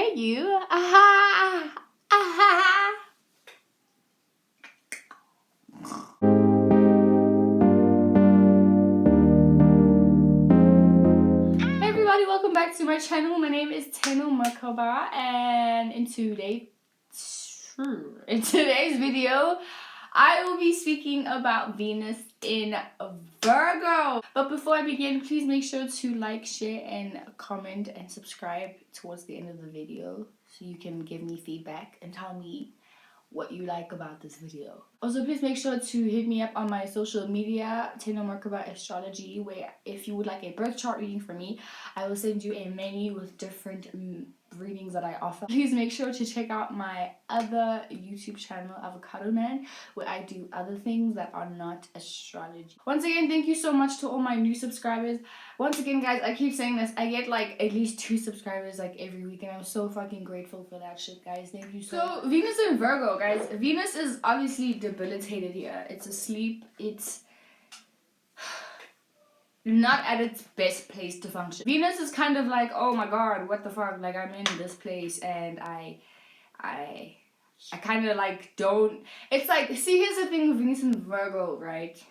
Hey you. Aha. Aha. Hey everybody, welcome back to my channel. My name is Teno Makoba, and in today's video I will be speaking about Venus in Virgo. But before I begin, please make sure to like, share, and comment and subscribe towards the end of the video so you can give me feedback and tell me what you like about this video. Also, please make sure to hit me up on my social media, Teno Makoba Astrology, where if you would like a birth chart reading from me, I will send you a menu with different readings that I offer. Please make sure to check out my other YouTube channel, Avocado Man, where I do other things that are not astrology. Once again, thank you so much to all my new subscribers. Once again, guys, I keep saying this, I get like at least 2 subscribers like every week, and I'm so fucking grateful for that shit, guys. Thank you so much. So Venus in Virgo, guys. Venus is obviously debilitated here. It's asleep. It's not at its best place to function. Venus is kind of like, oh my god, what the fuck? Like, I'm in this place and I kind of like don't. It's like, see, here's the thing with Venus in Virgo, right?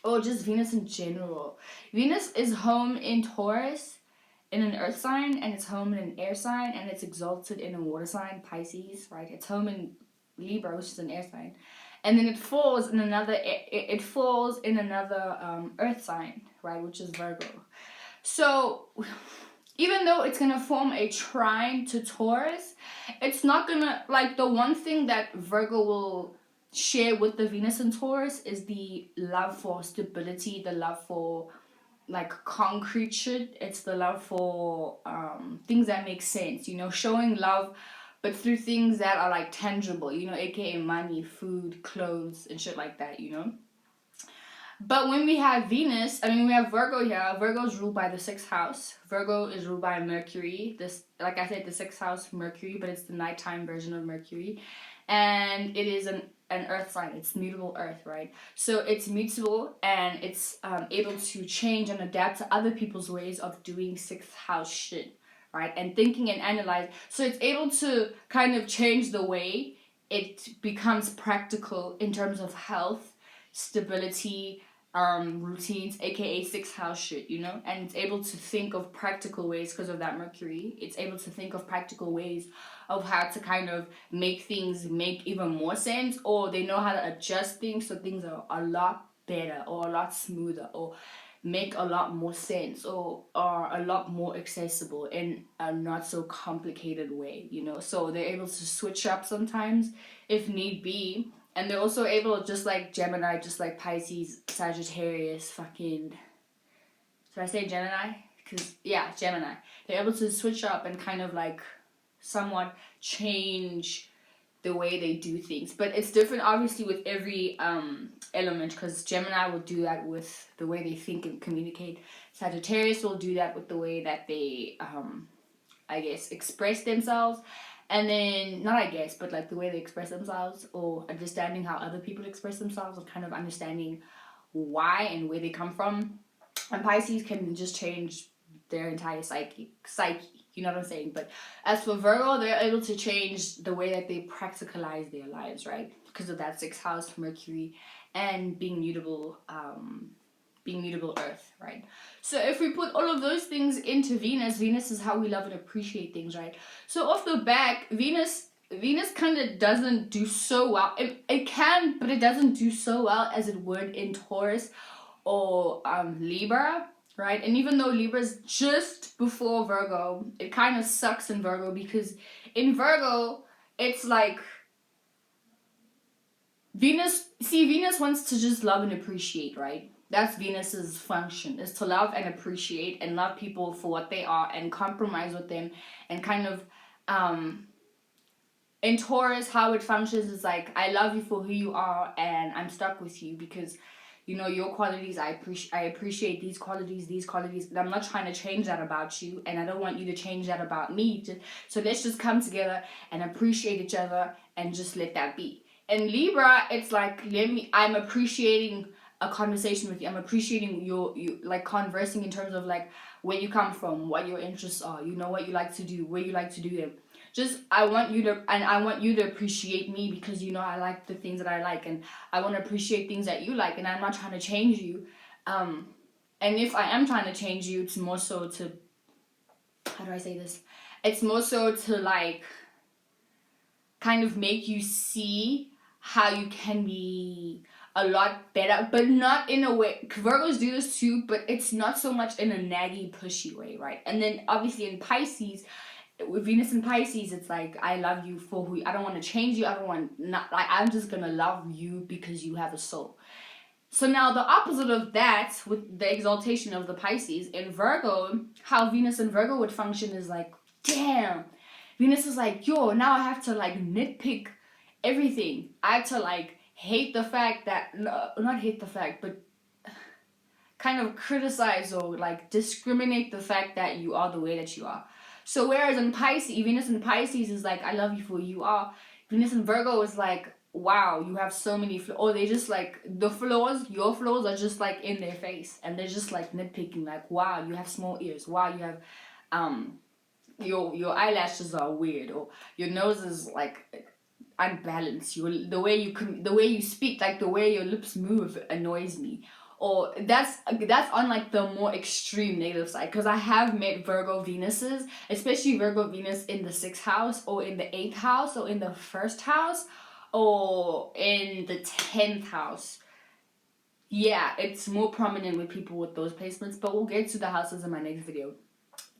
Or just Venus in general. Venus is home in Taurus, in an earth sign, and it's home in an air sign, and it's exalted in a water sign, Pisces, right? It's home in Libra, which is an air sign, and then it falls in another earth sign, right, which is Virgo. So even though it's gonna form a trine to Taurus, it's not gonna, like, the one thing that Virgo will share with the Venus in Taurus is the love for stability, the love for like concrete shit. It's the love for things that make sense, you know, showing love but through things that are like tangible, you know, aka money, food, clothes, and shit like that, you know. But when we have Venus, we have Virgo here. Virgo is ruled by the 6th house. Virgo is ruled by Mercury. This, like I said, the 6th house Mercury, but it's the nighttime version of Mercury, and it is an earth sign. It's mutable earth, right? So it's mutable, and it's able to change and adapt to other people's ways of doing 6th house shit, right? And thinking and analyze. So it's able to kind of change the way it becomes practical in terms of health, stability, routines, aka 6th house shit, you know. And it's able to think of practical ways because of that Mercury. It's able to think of practical ways of how to kind of make things make even more sense, or they know how to adjust things so things are a lot better or a lot smoother, or make a lot more sense, or are a lot more accessible in a not so complicated way, you know. So they're able to switch up sometimes if need be. And they're also able, just like Gemini, just like Pisces, Sagittarius, fucking... Did I say Gemini? Because, yeah, Gemini. They're able to switch up and kind of like somewhat change the way they do things. But it's different, obviously, with every element, because Gemini will do that with the way they think and communicate. Sagittarius will do that with the way that they, I guess, express themselves. And then, not I guess, but like the way they express themselves, or understanding how other people express themselves, and kind of understanding why and where they come from. And Pisces can just change their entire psyche, you know what I'm saying? But as for Virgo, they're able to change the way that they practicalize their lives, right? Because of that 6th house Mercury and being mutable earth, right? So if we put all of those things into Venus, Venus is how we love and appreciate things, right? So off the back, Venus kind of doesn't do so well. It can, but it doesn't do so well as it would in Taurus or Libra, right? And even though Libra's just before Virgo, it kind of sucks in Virgo, because in Virgo, it's like Venus wants to just love and appreciate, right? That's Venus's function, is to love and appreciate and love people for what they are and compromise with them, and kind of in Taurus, how it functions is like, I love you for who you are, and I'm stuck with you because, you know, your qualities, I appreciate these qualities, and I'm not trying to change that about you, and I don't want you to change that about me. So let's just come together and appreciate each other and just let that be. In Libra, it's like, I'm appreciating a conversation with you. I'm appreciating you like conversing in terms of like where you come from, what your interests are, you know, what you like to do, where you like to do them. Just I want you to appreciate me because you know I like the things that I like, and I want to appreciate things that you like, and I'm not trying to change you. And if I am trying to change you, it's more so to, how do I say this? It's more so to like kind of make you see how you can be a lot better, but not in a way. Virgos do this too, but it's not so much in a naggy, pushy way, right? And then obviously in Pisces, with Venus in Pisces, it's like I love you for who I don't want to change you. I don't want not like I'm just gonna love you because you have a soul. So now the opposite of that, with the exaltation of the Pisces in Virgo, how Venus in Virgo would function is like, damn, Venus is like, yo, now I have to like nitpick everything. I have to like hate the fact that, no, not hate the fact, but kind of criticize or like discriminate the fact that you are the way that you are. So whereas in Pisces, Venus in Pisces is like, I love you for who you are. Venus in Virgo is like, wow, you have so many flaws. Or they just like, the flaws, your flaws are just like in their face. And they're just like nitpicking, like, wow, you have small ears. Wow, you have, your eyelashes are weird. Or your nose is like unbalanced. The way you speak, like the way your lips move annoys me. Or that's on like the more extreme negative side, because I have met Virgo Venuses, especially Virgo Venus in the 6th house or in the 8th house or in the 1st house or in the 10th house. Yeah, it's more prominent with people with those placements, but we'll get to the houses in my next video.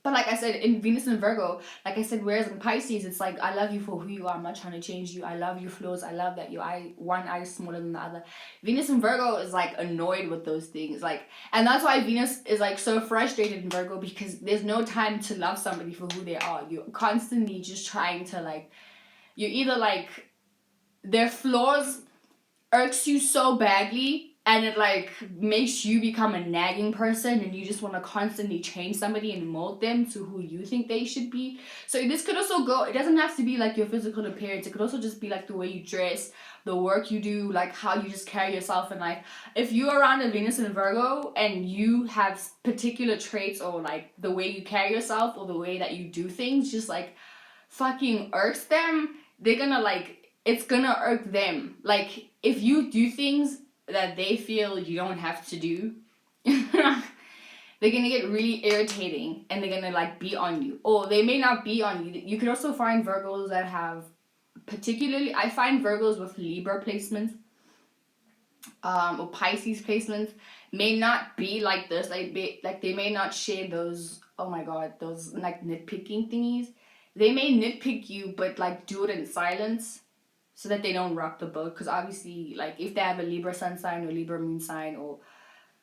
But like I said, in Venus and Virgo, like I said, whereas in Pisces, it's like, I love you for who you are. I'm not trying to change you. I love your flaws. I love that your one eye is smaller than the other. Venus and Virgo is like annoyed with those things. Like, and that's why Venus is like so frustrated in Virgo, because there's no time to love somebody for who they are. You're constantly just trying to like, you're either like, their flaws irks you so badly, and it like makes you become a nagging person, and you just want to constantly change somebody and mold them to who you think they should be. So this could also go, it doesn't have to be like your physical appearance, it could also just be like the way you dress, the work you do, like how you just carry yourself in life. If you're around a Venus and Virgo and you have particular traits, or like the way you carry yourself or the way that you do things just like fucking irks them, they're gonna like, it's gonna irk them. Like if you do things that they feel you don't have to do, they're gonna get really irritating, and they're gonna like be on you. Or they may not be on you. You can also find Virgos that have, particularly, I find Virgos with Libra placements, or Pisces placements, may not be like this. Like they may not share those, oh my god, those like nitpicking thingies. They may nitpick you, but like do it in silence, so that they don't rock the boat. Because obviously, like if they have a Libra sun sign or Libra moon sign, or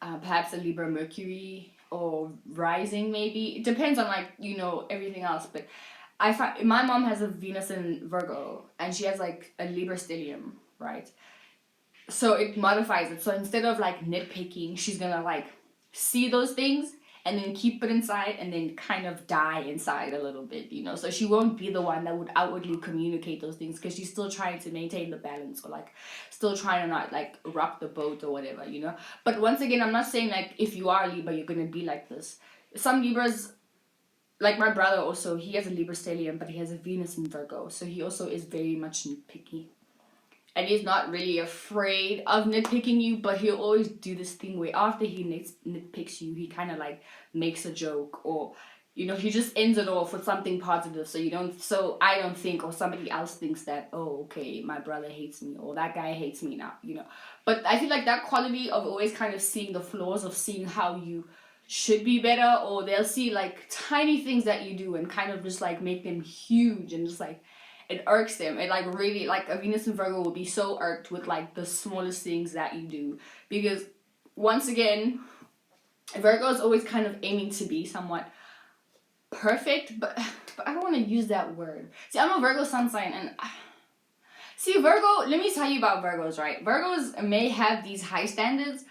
perhaps a Libra Mercury or rising, maybe, it depends on like, you know, everything else. But I find my mom has a Venus in Virgo, and she has like a Libra stellium, right? So it modifies it. So instead of like nitpicking, she's gonna like see those things and then keep it inside, and then kind of die inside a little bit, you know. So she won't be the one that would outwardly communicate those things, because she's still trying to maintain the balance, or like still trying to not like rock the boat or whatever, you know. But once again, I'm not saying like if you are a Libra, you're gonna be like this. Some Libras, like my brother also, he has a Libra stellium, but he has a Venus in Virgo, so he also is very much nitpicky. And he's not really afraid of nitpicking you, but he'll always do this thing where after he nitpicks you, he kind of like makes a joke, or, you know, he just ends it off with something positive, so I don't think, or somebody else thinks that, oh, okay, my brother hates me, or that guy hates me now, you know. But I feel like that quality of always kind of seeing the flaws, of seeing how you should be better, or they'll see like tiny things that you do and kind of just like make them huge, and just like, it irks them. It like really, like a Venus in Virgo will be so irked with like the smallest things that you do, because once again, Virgo is always kind of aiming to be somewhat perfect, but I don't want to use that word. See, I'm a Virgo sun sign, and see, Virgo, let me tell you about Virgos, right? Virgos may have these high standards,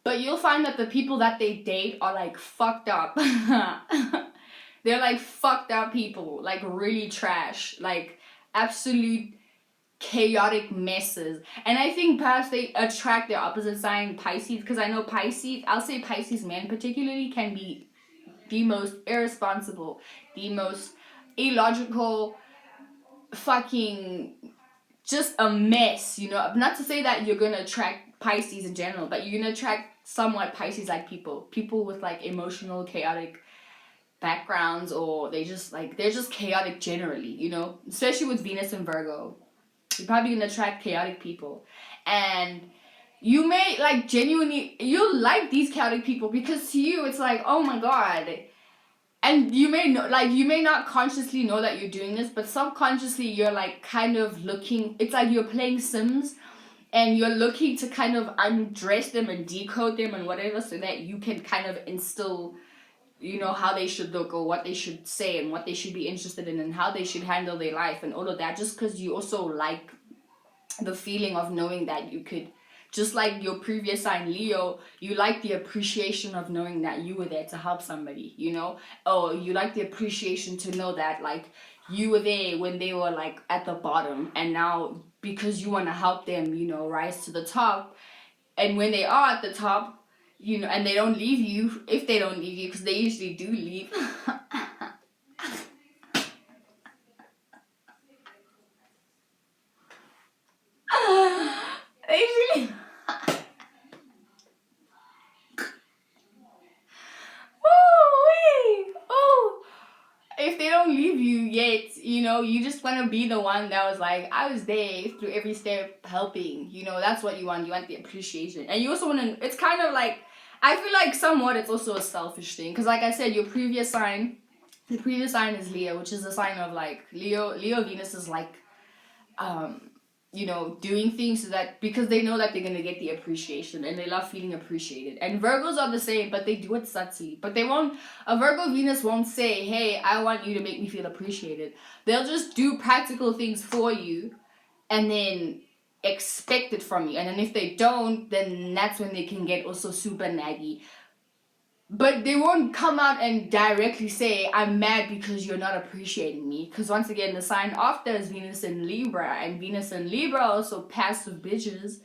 but you'll find that the people that they date are like fucked up. They're like fucked up people, like really trash, like absolute chaotic messes. And I think perhaps they attract their opposite sign, Pisces, because I know Pisces, I'll say Pisces men particularly, can be the most irresponsible, the most illogical, fucking just a mess, you know. Not to say that you're gonna attract Pisces in general, but you're gonna attract somewhat Pisces like people with like emotional, chaotic backgrounds, or they're just chaotic generally, you know, especially with Venus and Virgo. You're probably gonna attract chaotic people, and you may like genuinely you like these chaotic people because to you it's like, oh my god. And you may know, like, you may not consciously know that you're doing this, but subconsciously you're like kind of looking, it's like you're playing Sims and you're looking to kind of undress them and decode them and whatever, so that you can kind of instill, you know, how they should look or what they should say and what they should be interested in and how they should handle their life and all of that, just because you also like the feeling of knowing that you could, just like your previous sign Leo, you like the appreciation of knowing that you were there to help somebody, you know? Oh, you like the appreciation to know that like you were there when they were like at the bottom, and now because you want to help them, you know, rise to the top. And when they are at the top, you know, and they don't leave you, if they don't leave you, because they usually do leave. They usually oh, if they don't leave you yet, you know, you just want to be the one that was like, I was there through every step helping, you know. That's what you want the appreciation. And you also want to, it's kind of like, I feel like somewhat it's also a selfish thing, because like I said, your previous sign, the previous sign is Leo, which is a sign of like Leo Venus is like you know, doing things so that, because they know that they're going to get the appreciation and they love feeling appreciated. And Virgos are the same, but they do it subtly. But they won't, a Virgo Venus won't say, hey, I want you to make me feel appreciated. They'll just do practical things for you and then expect it from you. And then if they don't, then that's when they can get also super naggy. But they won't come out and directly say, I'm mad because you're not appreciating me. Because once again, the sign after is Venus in Libra. And Venus in Libra are also passive bitches,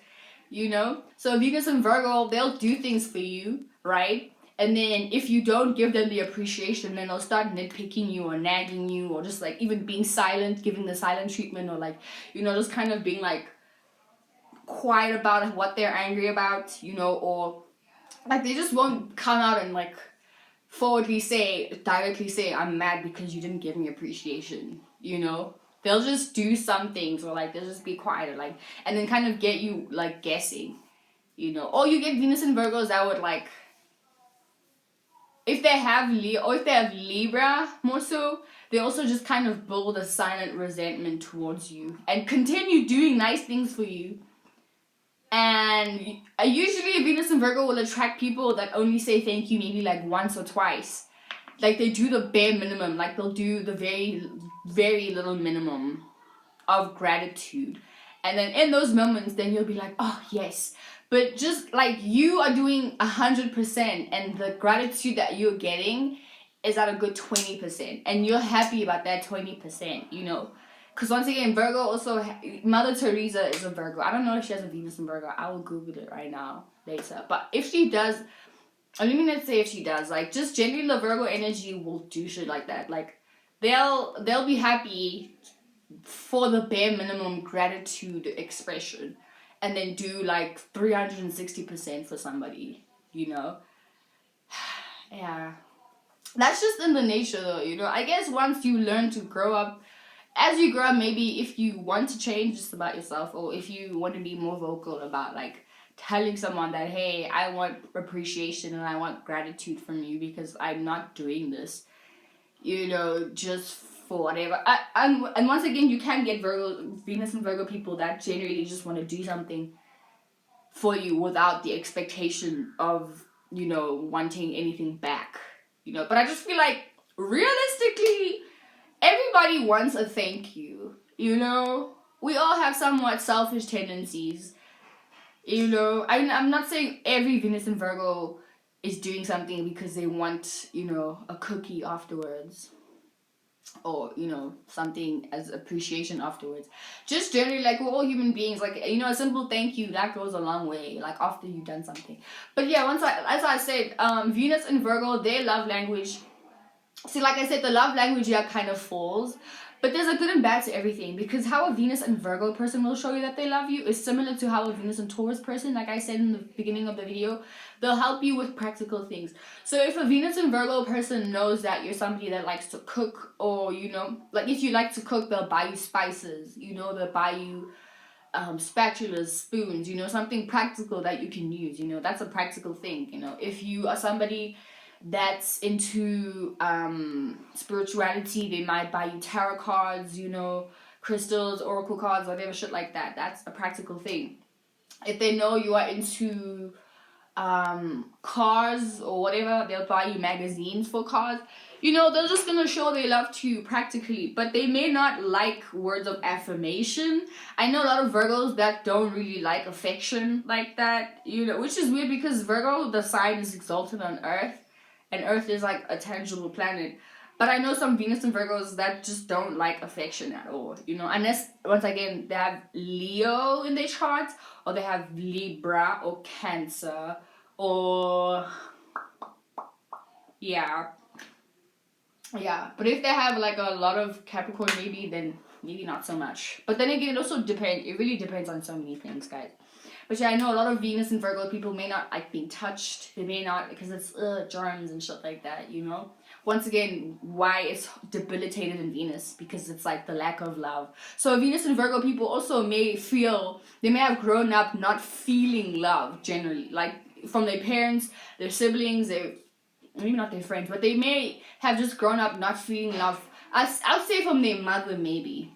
you know? So Venus and Virgo, they'll do things for you, right? And then if you don't give them the appreciation, then they'll start nitpicking you or nagging you, or just like even being silent, giving the silent treatment, or like, you know, just kind of being like quiet about what they're angry about, you know, or like they just won't come out and like directly say, I'm mad because you didn't give me appreciation, you know? They'll just do some things, or like they'll just be quiet, or like, and then kind of get you like guessing, you know? Or you get Venus and Virgos that would like, if they have Leo, or if they have Libra more so, they also just kind of build a silent resentment towards you and continue doing nice things for you. And usually Venus and Virgo will attract people that only say thank you maybe like once or twice. Like they do the bare minimum. Like they'll do the very, very little minimum of gratitude. And then in those moments, then you'll be like, oh yes. But just like you are doing 100%, and the gratitude that you're getting is at a good 20%. And you're happy about that 20%, you know. Because once again, Virgo also, Mother Teresa is a Virgo. I don't know if she has a Venus in Virgo. I will Google it right now, later. But if she does, I don't even say if she does. Like, just generally the Virgo energy will do shit like that. Like, they'll be happy for the bare minimum gratitude expression. And then do like 360% for somebody, you know? Yeah. That's just in the nature though, you know? I guess once you learn to grow up, as you grow up, maybe if you want to change just about yourself, or if you want to be more vocal about like telling someone that, hey, I want appreciation and I want gratitude from you because I'm not doing this, you know, just for whatever. And once again, you can get Venus and Virgo people that generally just want to do something for you without the expectation of, you know, wanting anything back, you know. But I just feel like realistically, everybody wants a thank you, you know? We all have somewhat selfish tendencies, you know? I'm not saying every Venus and Virgo is doing something because they want, you know, a cookie afterwards. or something as appreciation afterwards. Just generally, like, we're all human beings, like, a simple thank you that goes a long way, like after you've done something. But yeah, as I said, Venus and Virgo, their love language, see, like I said, the love language here kind of falls, but there's a good and bad to everything, because how a Venus and Virgo person will show you that they love you is similar to how a Venus and Taurus person, like I said in the beginning of the video, they'll help you with practical things. So if a Venus and Virgo person knows that you're somebody that likes to cook, or like if you like to cook, they'll buy you spices, they'll buy you spatulas, spoons, something practical that you can use. That's a practical thing. If you are somebody that's into spirituality, they might buy you tarot cards, crystals, oracle cards, whatever shit like that. That's a practical thing. If they know you are into cars or whatever, they'll buy you magazines for cars. They're just gonna show they love to you practically, but they may not like words of affirmation. I know a lot of Virgos that don't really like affection like that, which is weird, because Virgo, the sign, is exalted on Earth, and Earth is like a tangible planet. But I know some Venus and Virgos that just don't like affection at all, unless, once again, they have Leo in their charts, or they have Libra or Cancer, or yeah. But if they have like a lot of Capricorn, then maybe not so much. But then again, it also depends. It really depends on so many things, guys. But yeah, I know a lot of Venus and Virgo people may not like being touched. They may not, because it's germs and shit like that, Once again, why it's debilitated in Venus, because it's like the lack of love. So Venus and Virgo people also may have grown up not feeling love generally, like from their parents, their siblings, maybe not their friends, but they may have just grown up not feeling love. I'll say from their mother, maybe.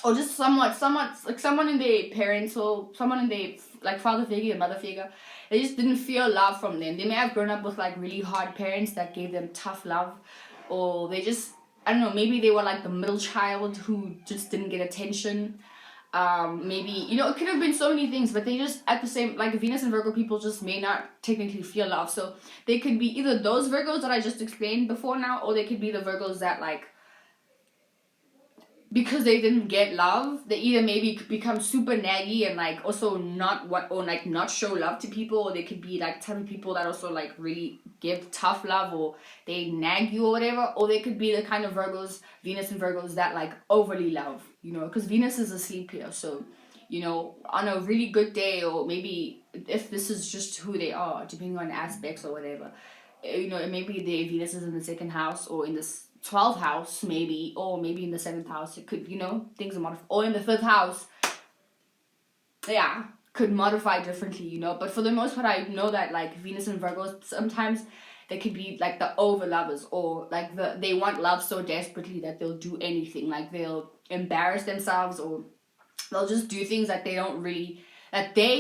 Or just somewhat, like someone in their parents, or someone in their like father figure, mother figure, they just didn't feel love from them. They may have grown up with like really hard parents that gave them tough love, or they just, I don't know, maybe they were like the middle child who just didn't get attention. Maybe, it could have been so many things, but they just, at the same, like Venus and Virgo people just may not technically feel love. So they could be either those Virgos that I just explained before now, or they could be the Virgos that, like, because they didn't get love, they either maybe become super naggy and like also not show love to people, or they could be like type of people that also like really give tough love, or they nag you or whatever, or they could be the kind of Virgos, Venus and Virgos, that like overly love, because Venus is asleep here. So on a really good day, or maybe if this is just who they are, depending on aspects or whatever, maybe the Venus is in the second house, or in this 12th house, maybe, or maybe in the 7th house. It could, things are modified, or in the 5th house, could modify differently, but for the most part, I know that like Venus and Virgos, sometimes they could be like the over lovers, or like they want love so desperately that they'll do anything, like they'll embarrass themselves, or they'll just do things that they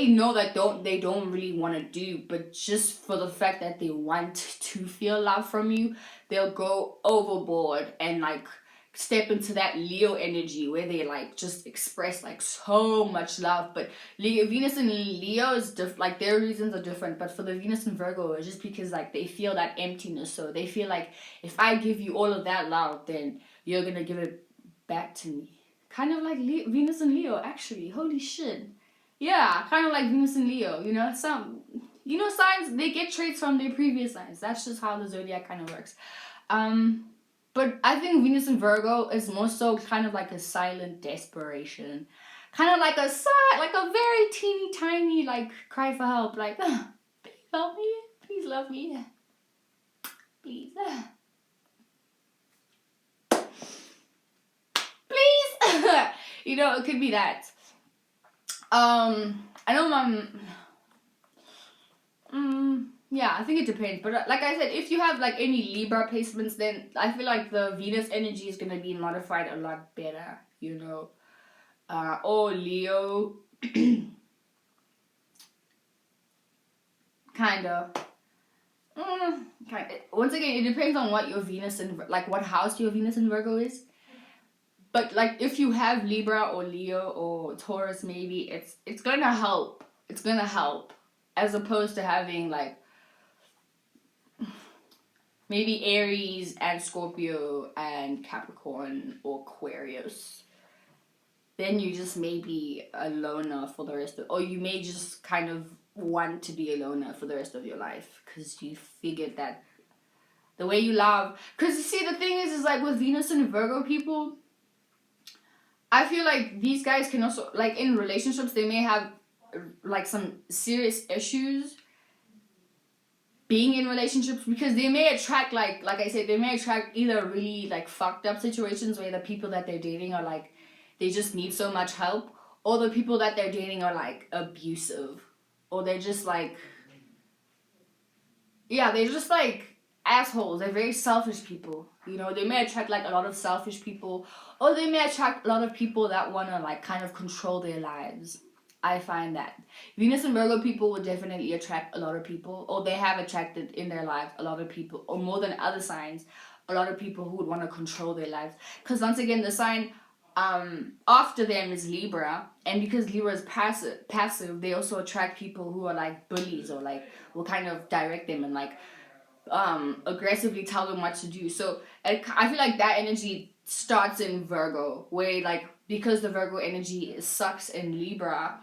know that they don't really want to do, but just for the fact that they want to feel love from you, they'll go overboard and like step into that Leo energy where they like just express like so much love. But Venus and Leo is like their reasons are different, but for the Venus and Virgo, it's just because like they feel that emptiness, so they feel like if I give you all of that love, then you're gonna give it back to me. Kind of like Venus and Leo, actually. Holy shit. Yeah, kind of like Venus and Leo, some, signs, they get traits from their previous signs. That's just how the zodiac kind of works. But I think Venus and Virgo is more so kind of like a silent desperation. Kind of like a very teeny tiny, like, cry for help. Like, please help me. Please love me. Please. Please. It could be that. I know yeah, I think it depends. But like I said, if you have like any Libra placements, then I feel like the Venus energy is gonna be modified a lot better, or Leo, kinda. Once again, it depends on what your Venus and like what house your Venus and Virgo is. But like if you have Libra or Leo or Taurus, maybe it's gonna help. It's gonna help, as opposed to having like Maybe Aries and Scorpio and Capricorn or Aquarius. Then you just may be a loner for the rest of, or you may just kind of want to be a loner for the rest of your life because you figured that the way you love. Because you see, the thing is like with Venus and Virgo people, I feel like these guys can also, like in relationships, they may have like some serious issues being in relationships because they may attract like I said, they may attract either really like fucked up situations where the people that they're dating are like, they just need so much help, or the people that they're dating are like abusive, or they're just like, yeah, they're just like assholes. They're very selfish people. You know, they may attract like a lot of selfish people, or they may attract a lot of people that want to like kind of control their lives. I find that Venus and Virgo people would definitely attract a lot of people, or they have attracted in their lives a lot of people, or more than other signs, a lot of people who would want to control their lives. Because once again, the sign after them is Libra, and because Libra is passive, they also attract people who are like bullies, or like will kind of direct them and like aggressively tell them what to do. So I feel like that energy starts in Virgo, where like because the Virgo energy sucks in Libra,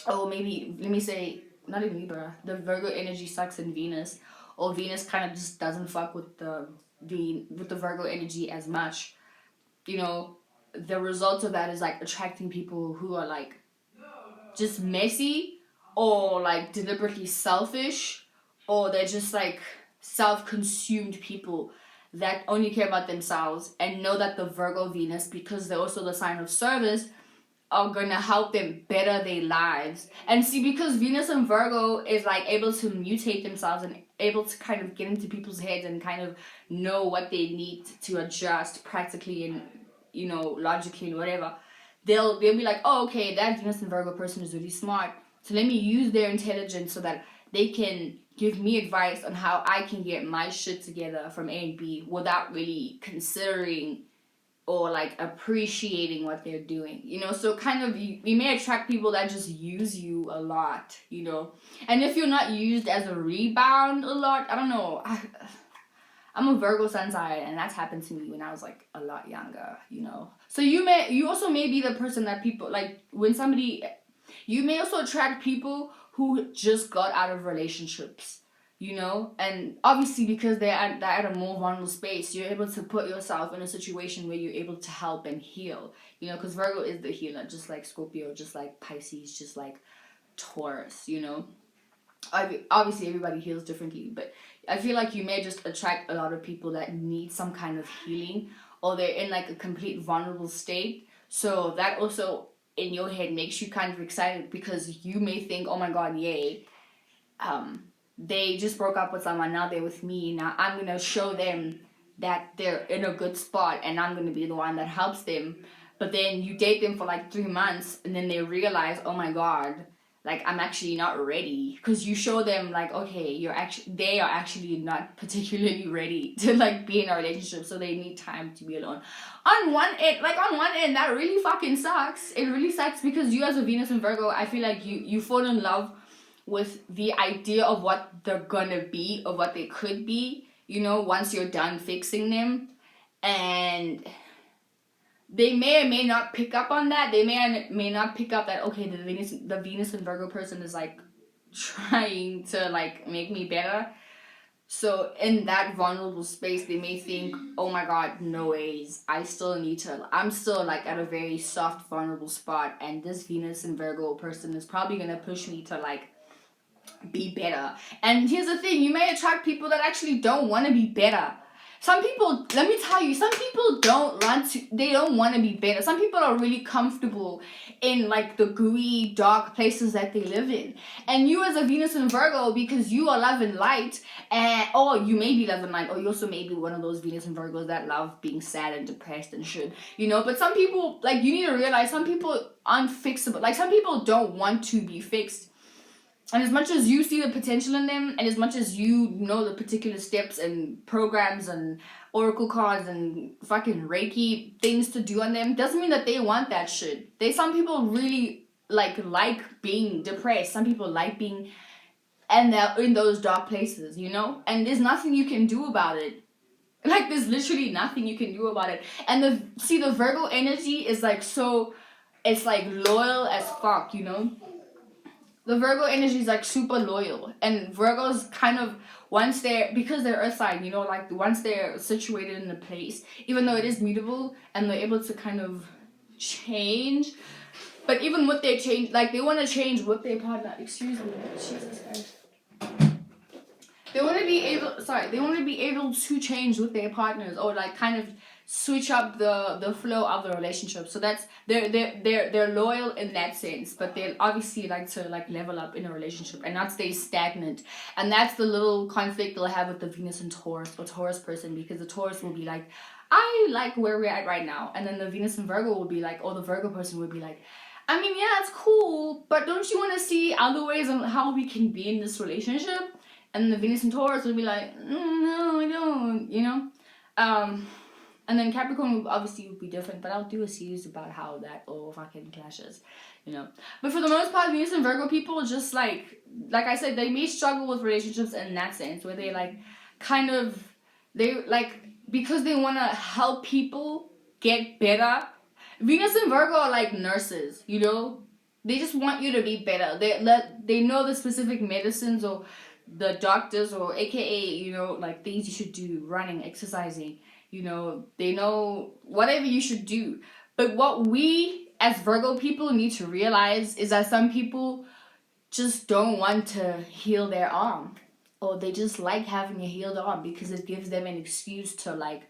or maybe let me say not in Libra, the Virgo energy sucks in Venus, or Venus kind of just doesn't fuck with the Virgo energy as much. You know, the result of that is like attracting people who are like just messy, or like deliberately selfish, or they're just like self-consumed people that only care about themselves and know that the Virgo Venus, because they're also the sign of service, are gonna help them better their lives. And see, because Venus and Virgo is like able to mutate themselves and able to kind of get into people's heads and kind of know what they need to adjust practically and, you know, logically and whatever, they'll be like, oh, okay, that Venus and Virgo person is really smart, so let me use their intelligence so that they can give me advice on how I can get my shit together from A and B without really considering or like appreciating what they're doing, you know. So kind of you may attract people that just use you a lot, you know. And if you're not used as a rebound a lot, I don't know, I'm a Virgo sun sign, and that's happened to me when I was like a lot younger, you know. So you also may be the person that people like when somebody, you may also attract people who just got out of relationships, you know, and obviously because they're at a more vulnerable space, you're able to put yourself in a situation where you're able to help and heal, you know, because Virgo is the healer, just like Scorpio, just like Pisces, just like Taurus, you know. Obviously everybody heals differently, but I feel like you may just attract a lot of people that need some kind of healing, or they're in like a complete vulnerable state, so that also in your head makes you kind of excited because you may think, oh my god, yay, they just broke up with someone, now they're with me, now I'm gonna show them that they're in a good spot and I'm gonna be the one that helps them. But then you date them for like 3 months and then they realize, oh my god, like I'm actually not ready, because you show them like, okay, they are actually not particularly ready to like be in a relationship, so they need time to be alone. On one end that really fucking sucks. It really sucks because you as a Venus and Virgo, I feel like you fall in love with the idea of what they're gonna be, or what they could be, you know, once you're done fixing them. And they may or may not pick up on that. They may or may not pick up that, okay, the Venus and Virgo person is like trying to like make me better. So in that vulnerable space, they may think, oh my god, no ways, I'm still like at a very soft, vulnerable spot, and this Venus and Virgo person is probably gonna push me to like be better. And here's the thing, you may attract people that actually don't want to be better. Some people, let me tell you, some people don't want to be better. Some people are really comfortable in like the gooey, dark places that they live in. And you as a Venus and Virgo, because you are love and light, or you may be love and light, or you also may be one of those Venus and Virgos that love being sad and depressed and shit, you know. But some people, like, you need to realize some people aren't fixable. Like, some people don't want to be fixed. And as much as you see the potential in them, and as much as you know the particular steps and programs and oracle cards and fucking Reiki things to do on them, doesn't mean that they want that shit. Some people really like being depressed. Some people like being and they're in those dark places, you know, and there's nothing you can do about it. Like, there's literally nothing you can do about it. And the Virgo energy is like so, it's like loyal as fuck, you know. The Virgo energy is like super loyal, and Virgos kind of, once they're, because they're earth sign, you know, like once they're situated in a place, even though it is mutable and they're able to kind of change, but even with their change, like they want to change with their partner. Excuse me, Jesus Christ. They want to be able to change with their partners, or like kind of switch up the flow of the relationship. So that's they're loyal in that sense, but they obviously like to like level up in a relationship and not stay stagnant. And that's the little conflict they'll have with the Venus and Taurus or Taurus person, because the Taurus will be like, I like where we're at right now, and then the Venus and Virgo will be like, or the Virgo person will be like, I mean, yeah, it's cool, but don't you want to see other ways on how we can be in this relationship? And the Venus and Taurus would be like, no, I don't, you know? And then Capricorn would obviously be different, but I'll do a series about how that all fucking clashes, you know? But for the most part, Venus and Virgo people just like I said, they may struggle with relationships in that sense, where they like, kind of, they like, because they want to help people get better. Venus and Virgo are like nurses, you know? They just want you to be better. They know the specific medicines or the doctors, or aka, you know, like things you should do, running, exercising, you know, they know whatever you should do. But what we as Virgo people need to realize is that some people just don't want to heal their arm, or they just like having a healed arm because it gives them an excuse to like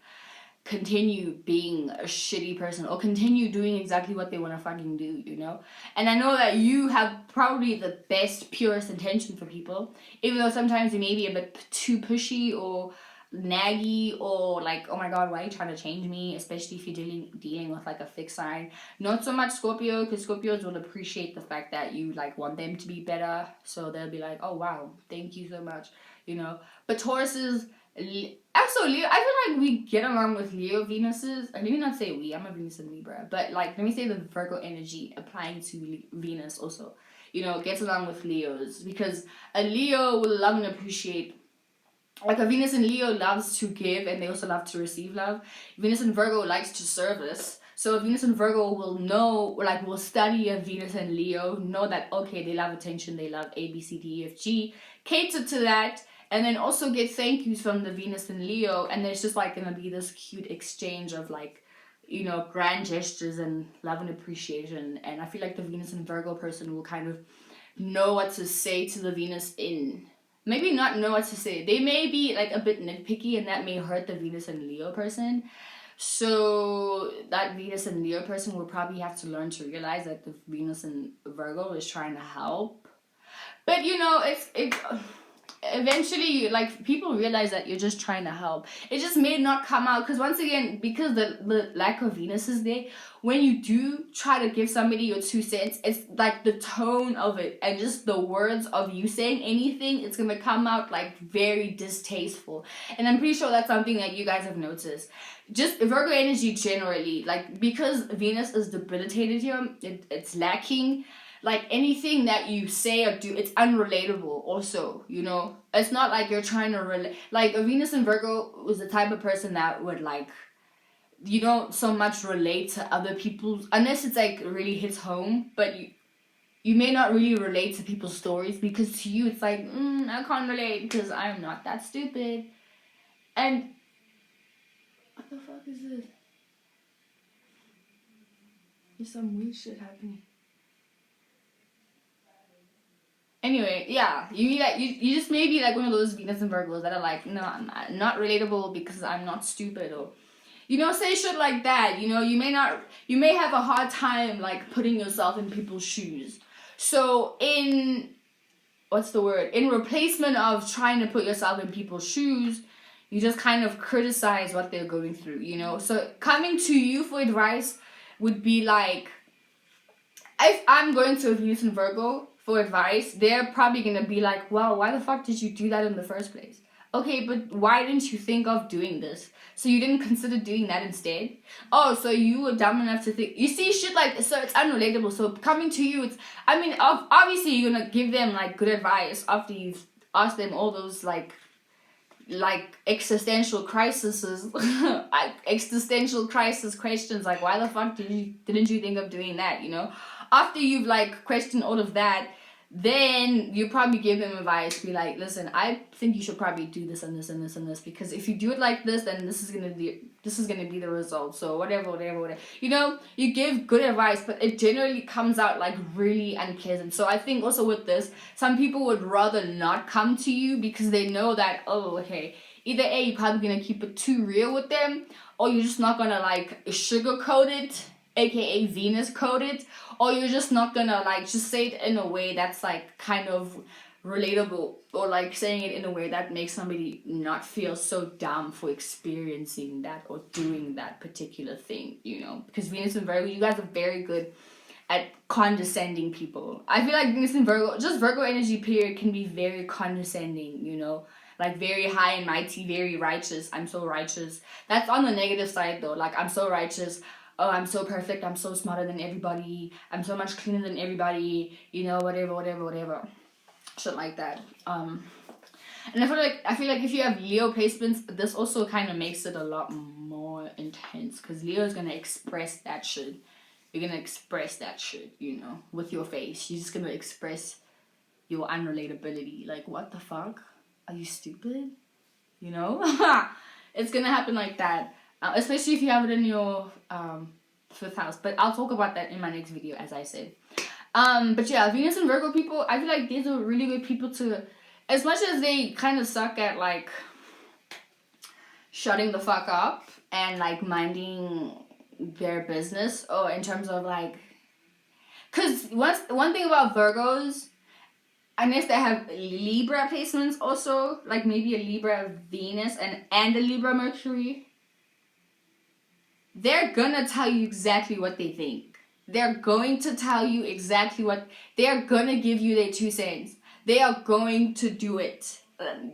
continue being a shitty person or continue doing exactly what they want to fucking do, you know? And I know that you have probably the best, purest intention for people, even though sometimes they may be a bit too pushy or naggy, or like, oh my god, why are you trying to change me? Especially if you're dealing with like a fixed sign. Not so much Scorpio, because Scorpios will appreciate the fact that you like want them to be better, so they'll be like, oh wow, thank you so much, you know? But Tauruses, also Leo, I feel like we get along with Leo Venuses. Let me not say we, I'm a Venus and Libra, but like, let me say the Virgo energy applying to Venus also, you know, gets along with Leos, because a Leo will love and appreciate, like a Venus and Leo loves to give, and they also love to receive love. Venus and Virgo likes to service. So a Venus and Virgo will know, like, will study a Venus and Leo, know that, okay, they love attention, they love A, B, C, D, E, F, G, cater to that, and then also get thank yous from the Venus and Leo, and there's just like gonna be this cute exchange of like, you know, grand gestures and love and appreciation. And I feel like the Venus and Virgo person will kind of know what to say to the Venus in, maybe not know what to say. They may be like a bit nitpicky, and that may hurt the Venus and Leo person. So that Venus and Leo person will probably have to learn to realize that the Venus and Virgo is trying to help. But you know, it's eventually, like, people realize that you're just trying to help. It just may not come out, because once again, because the lack of Venus is there, when you do try to give somebody your 2 cents, it's like the tone of it and just the words of you saying anything, it's gonna come out like very distasteful. And I'm pretty sure that's something that you guys have noticed. Just Virgo energy generally, like, because Venus is debilitated here, it's lacking. Like, anything that you say or do, it's unrelatable also, you know? It's not like you're trying to relate. Like, a Venus and Virgo was the type of person that would, like, you don't so much relate to other people's, unless it's, like, really hits home, but you may not really relate to people's stories, because to you, it's like, I can't relate, because I'm not that stupid. And, what the fuck is this? There's some weird shit happening. Anyway, yeah, you just may be like one of those Venus and Virgos that are like, no, I'm not relatable because I'm not stupid, or, you know, say shit like that. You know, you may have a hard time like putting yourself in people's shoes. So in replacement of trying to put yourself in people's shoes, you just kind of criticize what they're going through, you know? So coming to you for advice would be like, if I'm going to a Venus and Virgo for advice, they're probably gonna be like, well, why the fuck did you do that in the first place? Okay, but why didn't you think of doing this? So you didn't consider doing that instead? Oh, so you were dumb enough to think. You see, shit like, so it's unrelatable. So coming to you, it's, I mean, obviously you're gonna give them like good advice after you've ask them all those like existential crises existential crisis questions, like why the fuck didn't you think of doing that, you know? After you've like questioned all of that, then you probably give them advice, be like, listen, I think you should probably do this and this and this and this, because if you do it like this, then this is gonna be the result. So whatever, you know, you give good advice, but it generally comes out like really unpleasant. So I think also with this, some people would rather not come to you because they know that, oh, okay, either A, you're probably gonna keep it too real with them, or you're just not gonna like sugarcoat it, aka Venus code it, or you're just not gonna like just say it in a way that's like kind of relatable, or like saying it in a way that makes somebody not feel so dumb for experiencing that or doing that particular thing, you know? Because Venus and Virgo, you guys are very good at condescending people. I feel like Venus and Virgo, just Virgo energy period, can be very condescending, you know? Like very high and mighty, very righteous. I'm so righteous. That's on the negative side though. Like, I'm so righteous. Oh, I'm so perfect, I'm so smarter than everybody, I'm so much cleaner than everybody, you know, whatever. Shit like that. And I feel like if you have Leo placements, this also kind of makes it a lot more intense, because Leo is gonna express that shit. You're gonna express that shit, you know, with your face. You're just gonna express your unrelatability. Like, what the fuck? Are you stupid? You know? It's gonna happen like that. Especially if you have it in your 5th house. But I'll talk about that in my next video, as I said. But yeah, Venus and Virgo people, I feel like these are really good people to, as much as they kind of suck at like shutting the fuck up and like minding their business, or in terms of like, because one thing about Virgos, unless they have Libra placements also, like maybe a Libra Venus and a Libra Mercury, they're gonna tell you exactly what they think. They're going to tell you exactly what, they're gonna give you their 2 cents. They are going to do it.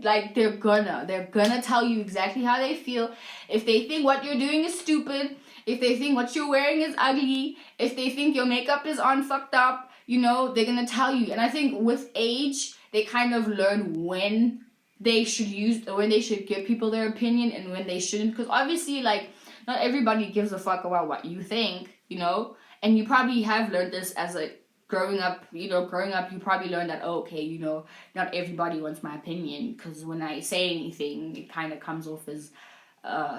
Like, they're gonna tell you exactly how they feel. If they think what you're doing is stupid, if they think what you're wearing is ugly, if they think your makeup is on fucked up, you know, they're gonna tell you. And I think with age, they kind of learn when they should give people their opinion and when they shouldn't. Because obviously, like, not everybody gives a fuck about what you think, you know? And you probably have learned this as a growing up, you probably learned that, oh, okay, you know, not everybody wants my opinion, because when I say anything, it kind of comes off as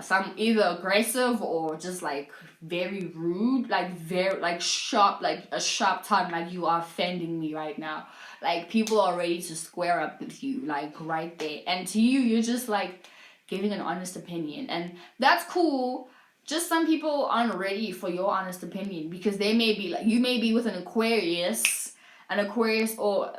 some either aggressive or just like very rude, like very like sharp, like a sharp tongue, like you are offending me right now. Like, people are ready to square up with you, like right there. And to you, you're just like giving an honest opinion, and that's cool. Just some people aren't ready for your honest opinion, because they may be like, you may be with an Aquarius, or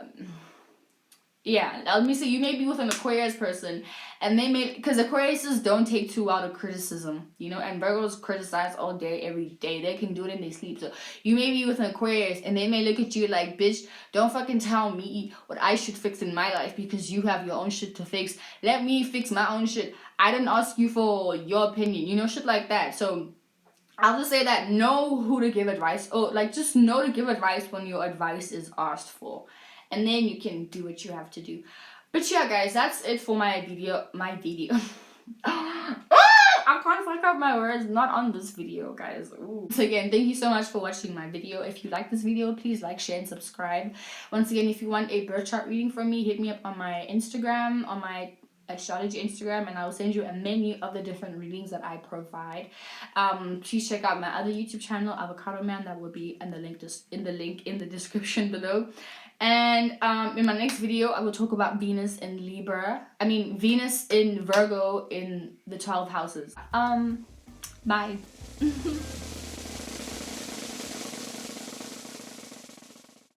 yeah, let me say, you may be with an Aquarius person, and they may, because Aquariuses don't take too well to criticism, you know, and Virgos criticize all day, every day. They can do it in their sleep. So you may be with an Aquarius, and they may look at you like, bitch, don't fucking tell me what I should fix in my life, because you have your own shit to fix. Let me fix my own shit. I didn't ask you for your opinion, you know, shit like that. So I'll just say that, know who to give advice, or like just know to give advice when your advice is asked for, and then you can do what you have to do. But yeah, guys, that's it for my video. I can't fuck up my words, not on this video, guys. Ooh. So again, thank you so much for watching my video. If you like this video, please like, share, and subscribe. Once again, if you want a birth chart reading from me, hit me up on my Instagram, on my astrology Instagram, and I will send you a menu of the different readings that I provide. Please check out my other YouTube channel, Avocado Man. That will be in the link in the description below. And in my next video, I will talk about Venus in Virgo in the 12 houses. Bye.